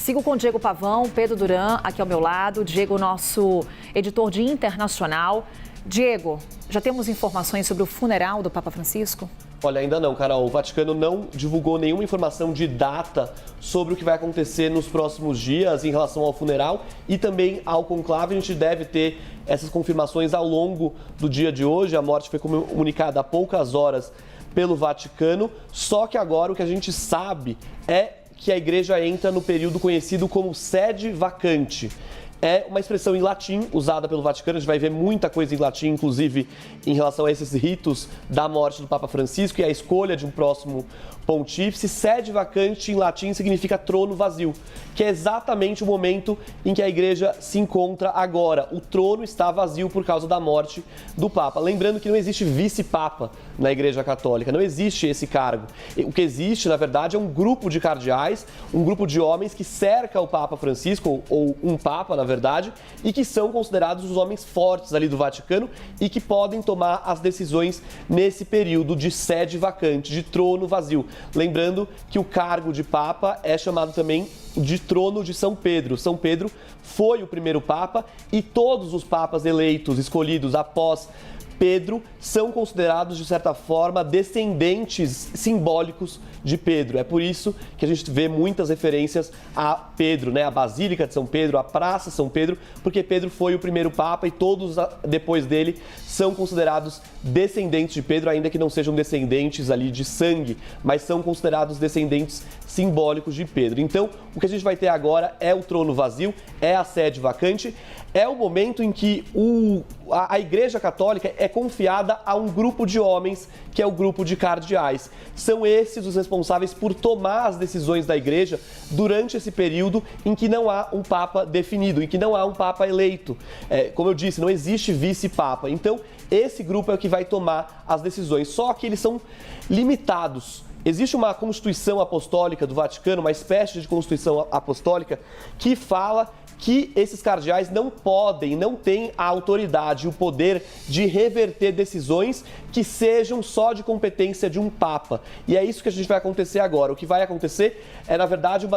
Sigo com o Diego Pavão, Pedro Duran aqui ao meu lado. Diego, nosso editor de internacional. Diego, já temos informações sobre o funeral do Papa Francisco? Olha, ainda não, Carol. O Vaticano não divulgou nenhuma informação de data sobre o que vai acontecer nos próximos dias em relação ao funeral e também ao conclave. A gente deve ter essas confirmações ao longo do dia de hoje. A morte foi comunicada há poucas horas pelo Vaticano, só que agora o que a gente sabe é que a igreja entra no período conhecido como sede vacante. É uma expressão em latim usada pelo Vaticano, a gente vai ver muita coisa em latim, inclusive em relação a esses ritos da morte do Papa Francisco e a escolha de um próximo pontífice. Sede vacante em latim significa trono vazio, que é exatamente o momento em que a igreja se encontra agora. O trono está vazio por causa da morte do Papa. Lembrando que não existe vice-papa na Igreja Católica, não existe esse cargo. O que existe, na verdade, é um grupo de cardeais, um grupo de homens que cerca o Papa Francisco, ou um Papa, na verdade, e que são considerados os homens fortes ali do Vaticano e que podem tomar as decisões nesse período de sede vacante, de trono vazio. Lembrando que o cargo de Papa é chamado também de trono de São Pedro. São Pedro foi o primeiro Papa e todos os papas eleitos, escolhidos após Pedro, são considerados, de certa forma, descendentes simbólicos de Pedro. É por isso que a gente vê muitas referências a Pedro, né? A Basílica de São Pedro, a Praça São Pedro, porque Pedro foi o primeiro Papa e todos depois dele são considerados descendentes de Pedro, ainda que não sejam descendentes ali de sangue, mas são considerados descendentes simbólicos de Pedro. Então, o que a gente vai ter agora é o trono vazio, é a sede vacante, é o momento em que a Igreja Católica é confiada a um grupo de homens, que é o grupo de cardeais. São esses os responsáveis por tomar as decisões da Igreja durante esse período em que não há um Papa definido, em que não há um Papa eleito. Como eu disse, não existe vice-Papa. Então, esse grupo é o que vai tomar as decisões, só que eles são limitados. Existe uma Constituição Apostólica do Vaticano, uma espécie de Constituição Apostólica, que fala que esses cardeais não podem, não têm a autoridade, o poder de reverter decisões que sejam só de competência de um Papa. E é isso que a gente vai acontecer agora. O que vai acontecer é, na verdade,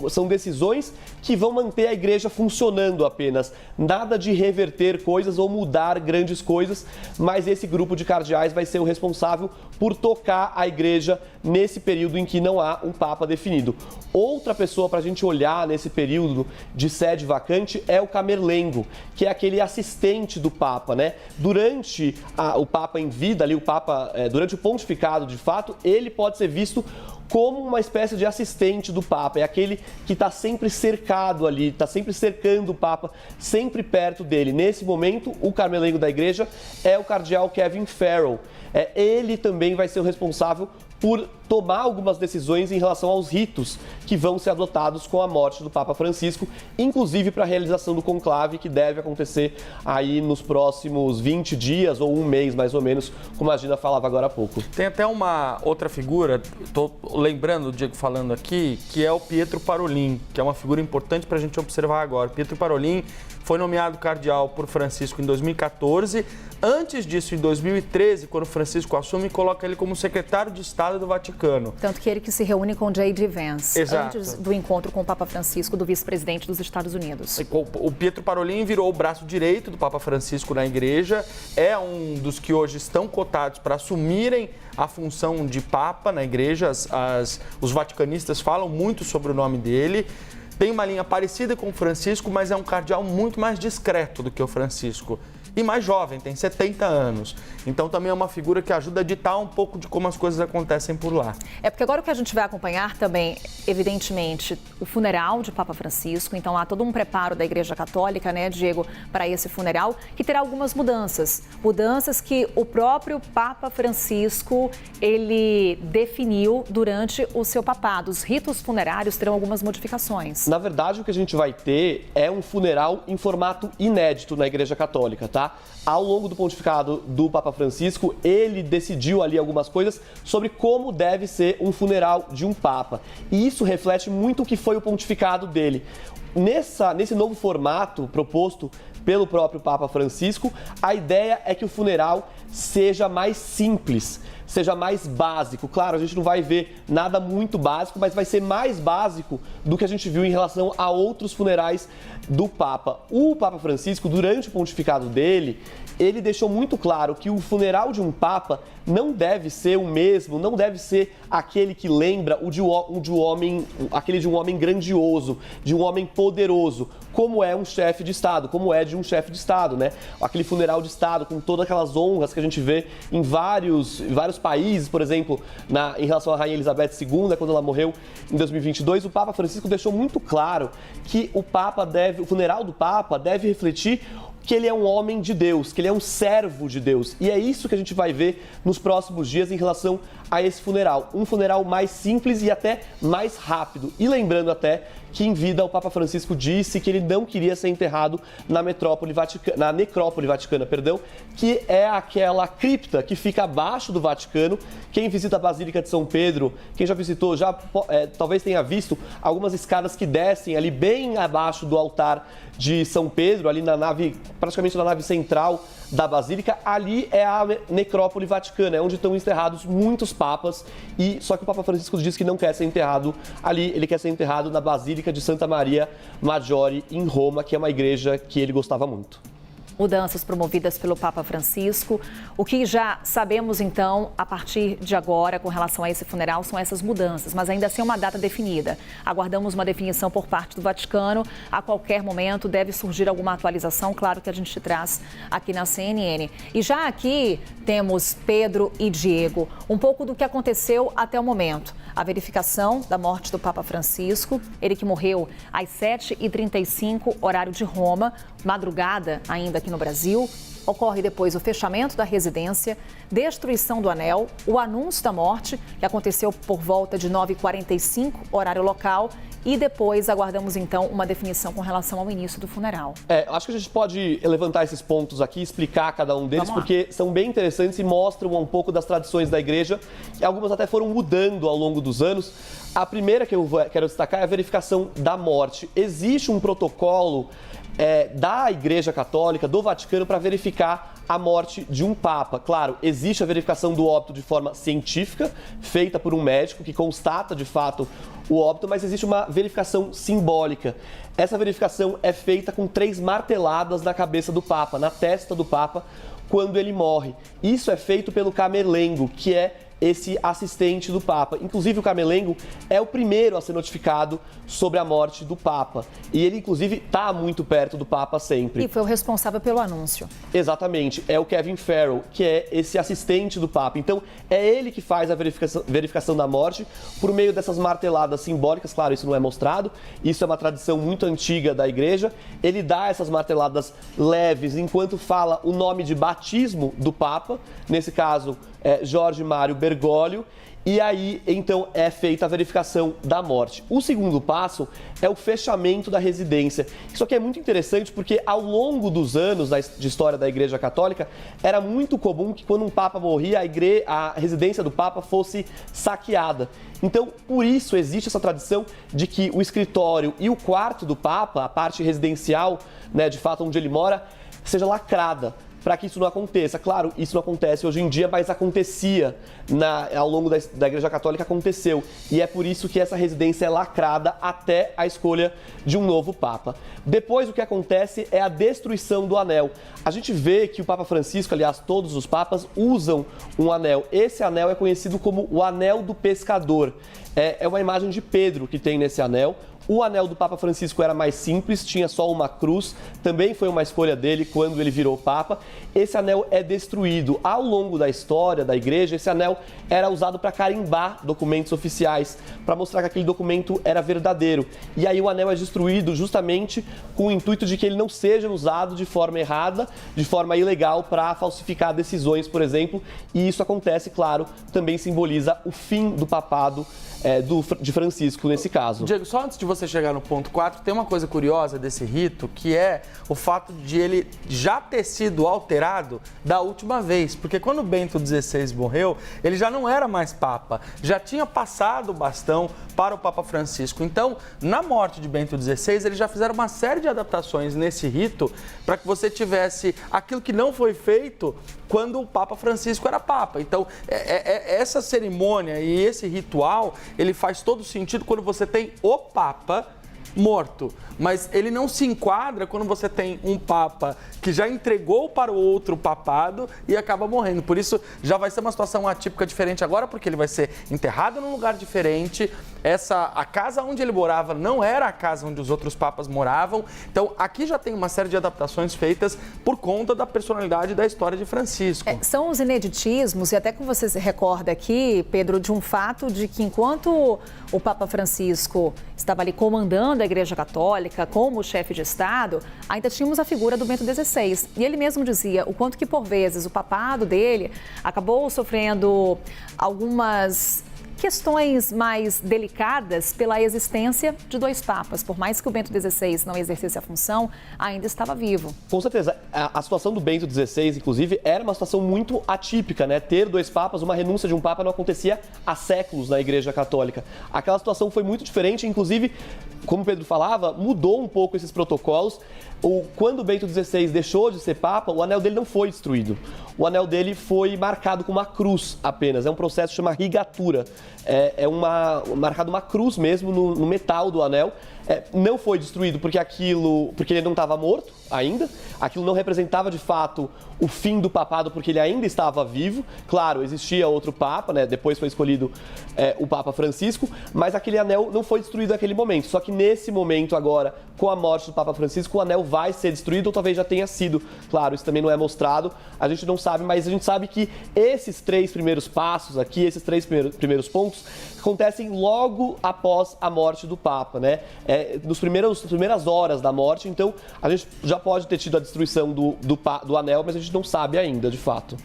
são decisões que vão manter a igreja funcionando apenas. Nada de reverter coisas ou mudar grandes coisas, mas esse grupo de cardeais vai ser o responsável por tocar a igreja nesse período em que não há um Papa definido. Outra pessoa para a gente olhar nesse período de sede vacante é o Camerlengo, que é aquele assistente do Papa, né? Durante o Papa em vida, ali, durante o pontificado, de fato, ele pode ser visto como uma espécie de assistente do Papa. É aquele que está sempre cercado ali, está sempre cercando o Papa, sempre perto dele. Nesse momento, o Camerlengo da igreja é o cardeal Kevin Farrell. Ele também vai ser o responsável por tomar algumas decisões em relação aos ritos que vão ser adotados com a morte do Papa Francisco, inclusive para a realização do conclave, que deve acontecer aí nos próximos 20 dias ou um mês, mais ou menos, como a Gina falava agora há pouco. Tem até uma outra figura, estou lembrando o Diego falando aqui, que é o Pietro Parolin, que é uma figura importante para a gente observar agora. Pietro Parolin foi nomeado cardeal por Francisco em 2014. Antes disso, em 2013, quando Francisco assume, coloca ele como secretário de Estado do Vaticano. Tanto que ele que se reúne com J.D. Vance, Exato, antes do encontro com o Papa Francisco, do vice-presidente dos Estados Unidos. O Pietro Parolin virou o braço direito do Papa Francisco na igreja, é um dos que hoje estão cotados para assumirem a função de Papa na igreja. Os vaticanistas falam muito sobre o nome dele. Tem uma linha parecida com o Francisco, mas é um cardeal muito mais discreto do que o Francisco. E mais jovem, tem 70 anos. Então também é uma figura que ajuda a ditar um pouco de como as coisas acontecem por lá. É porque agora o que a gente vai acompanhar também, evidentemente, o funeral de Papa Francisco. Então há todo um preparo da Igreja Católica, né, Diego, para esse funeral, que terá algumas mudanças. Mudanças que o próprio Papa Francisco, ele definiu durante o seu papado. Os ritos funerários terão algumas modificações. Na verdade, o que a gente vai ter é um funeral em formato inédito na Igreja Católica, tá? Ao longo do pontificado do Papa Francisco, ele decidiu ali algumas coisas sobre como deve ser um funeral de um Papa. E isso reflete muito o que foi o pontificado dele. nesse novo formato proposto pelo próprio Papa Francisco, a ideia é que o funeral seja mais simples, seja mais básico. Claro, a gente não vai ver nada muito básico, mas vai ser mais básico do que a gente viu em relação a outros funerais do Papa. O Papa Francisco, durante o pontificado dele, ele deixou muito claro que o funeral de um Papa não deve ser o mesmo, não deve ser aquele que lembra aquele de um homem grandioso, de um homem poderoso, como é um chefe de Estado, como é de um chefe de Estado, né? Aquele funeral de Estado com todas aquelas honras que a gente vê em vários países, por exemplo, em relação à Rainha Elizabeth II, quando ela morreu em 2022, o Papa Francisco deixou muito claro que o funeral do Papa deve refletir que ele é um homem de Deus, que ele é um servo de Deus. E é isso que a gente vai ver nos próximos dias em relação a esse funeral. Um funeral mais simples e até mais rápido. E lembrando até que em vida o Papa Francisco disse que ele não queria ser enterrado na necrópole vaticana, que é aquela cripta que fica abaixo do Vaticano. Quem visita a Basílica de São Pedro, quem já visitou, talvez tenha visto algumas escadas que descem ali bem abaixo do altar de São Pedro, ali na nave, praticamente na nave central da Basílica. Ali é a necrópole vaticana, é onde estão enterrados muitos papas, só que o Papa Francisco diz que não quer ser enterrado ali, ele quer ser enterrado na Basílica de Santa Maria Maggiore, em Roma, que é uma igreja que ele gostava muito. Mudanças promovidas pelo Papa Francisco. O que já sabemos, então, a partir de agora, com relação a esse funeral, são essas mudanças, mas ainda sem uma data definida. Aguardamos uma definição por parte do Vaticano. A qualquer momento deve surgir alguma atualização, claro que a gente traz aqui na CNN. E já aqui temos Pedro e Diego. Um pouco do que aconteceu até o momento. A verificação da morte do Papa Francisco, ele que morreu às 7h35, horário de Roma, madrugada ainda aqui no Brasil. Ocorre depois o fechamento da residência, destruição do anel, o anúncio da morte, que aconteceu por volta de 9h45, horário local, e depois aguardamos então uma definição com relação ao início do funeral. Acho que a gente pode levantar esses pontos aqui, explicar cada um deles, porque são bem interessantes e mostram um pouco das tradições da igreja, e algumas até foram mudando ao longo dos anos. A primeira que eu quero destacar é a verificação da morte. Existe um protocolo da Igreja Católica, do Vaticano, para verificar a morte de um Papa. Claro, existe a verificação do óbito de forma científica, feita por um médico que constata de fato o óbito, mas existe uma verificação simbólica. Essa verificação é feita com 3 marteladas na cabeça do Papa, na testa do Papa, quando ele morre. Isso é feito pelo camelengo, que é esse assistente do Papa. Inclusive, o camelengo é o primeiro a ser notificado sobre a morte do Papa. E ele, inclusive, está muito perto do Papa sempre. E foi o responsável pelo anúncio. Exatamente. É o Kevin Farrell, que é esse assistente do Papa. Então, é ele que faz a verificação da morte por meio dessas marteladas simbólicas. Claro, isso não é mostrado. Isso é uma tradição muito antiga da igreja. Ele dá essas marteladas leves enquanto fala o nome de batismo do Papa. Nesse caso, Jorge Mário Bergoglio, e aí então é feita a verificação da morte. O segundo passo é o fechamento da residência. Isso aqui é muito interessante porque ao longo dos anos de história da Igreja Católica era muito comum que quando um Papa morria, a residência do Papa fosse saqueada. Então, por isso existe essa tradição de que o escritório e o quarto do Papa, a parte residencial, né, de fato onde ele mora, seja lacrada, para que isso não aconteça. Claro, isso não acontece hoje em dia, mas acontecia ao longo da Igreja Católica, aconteceu. E é por isso que essa residência é lacrada até a escolha de um novo Papa. Depois, o que acontece é a destruição do anel. A gente vê que o Papa Francisco, aliás, todos os papas, usam um anel. Esse anel é conhecido como o anel do pescador. É uma imagem de Pedro que tem nesse anel. O anel do Papa Francisco era mais simples, tinha só uma cruz, também foi uma escolha dele quando ele virou Papa. Esse anel é destruído. Ao longo da história da igreja, esse anel era usado para carimbar documentos oficiais, para mostrar que aquele documento era verdadeiro. E aí o anel é destruído justamente com o intuito de que ele não seja usado de forma errada, de forma ilegal, para falsificar decisões, por exemplo. E isso acontece, claro, também simboliza o fim do papado de Francisco nesse caso. Diego, só antes de você você chegar no ponto 4, tem uma coisa curiosa desse rito, que é o fato de ele já ter sido alterado da última vez. Porque quando Bento XVI morreu, ele já não era mais Papa, já tinha passado o bastão para o Papa Francisco. Então, na morte de Bento XVI, eles já fizeram uma série de adaptações nesse rito para que você tivesse aquilo que não foi feito quando o Papa Francisco era Papa. Então, essa cerimônia e esse ritual, ele faz todo sentido quando você tem o Papa morto, mas ele não se enquadra quando você tem um Papa que já entregou para o outro papado e acaba morrendo. Por isso, já vai ser uma situação atípica diferente agora, porque ele vai ser enterrado num lugar diferente. A casa onde ele morava não era a casa onde os outros papas moravam. Então, aqui já tem uma série de adaptações feitas por conta da personalidade da história de Francisco. São os ineditismos, e até que você se recorda aqui, Pedro, de um fato de que enquanto o Papa Francisco estava ali comandando a Igreja Católica como chefe de Estado, ainda tínhamos a figura do Bento XVI. E ele mesmo dizia o quanto que, por vezes, o papado dele acabou sofrendo algumas questões mais delicadas pela existência de dois papas. Por mais que o Bento XVI não exercesse a função, ainda estava vivo. Com certeza. A situação do Bento XVI, inclusive, era uma situação muito atípica, né? Ter dois papas, uma renúncia de um papa não acontecia há séculos na Igreja Católica. Aquela situação foi muito diferente, inclusive, como o Pedro falava, mudou um pouco esses protocolos. Quando o Bento XVI deixou de ser papa, o anel dele não foi destruído. O anel dele foi marcado com uma cruz apenas. É um processo que chama rigatura. Marcado uma cruz mesmo no metal do anel. Não foi destruído porque ele não estava morto ainda. Aquilo não representava de fato o fim do papado porque ele ainda estava vivo. Claro, existia outro papa, né? Depois foi escolhido o Papa Francisco, mas aquele anel não foi destruído naquele momento. Só que nesse momento agora, com a morte do Papa Francisco, o anel vai ser destruído ou talvez já tenha sido. Claro, isso também não é mostrado, a gente não sabe, mas a gente sabe que esses 3 primeiros passos aqui, esses 3 primeiros pontos, acontecem logo após a morte do Papa, né? Nas primeiras horas da morte, então a gente já pode ter tido a destruição do anel, mas a gente não sabe ainda, de fato.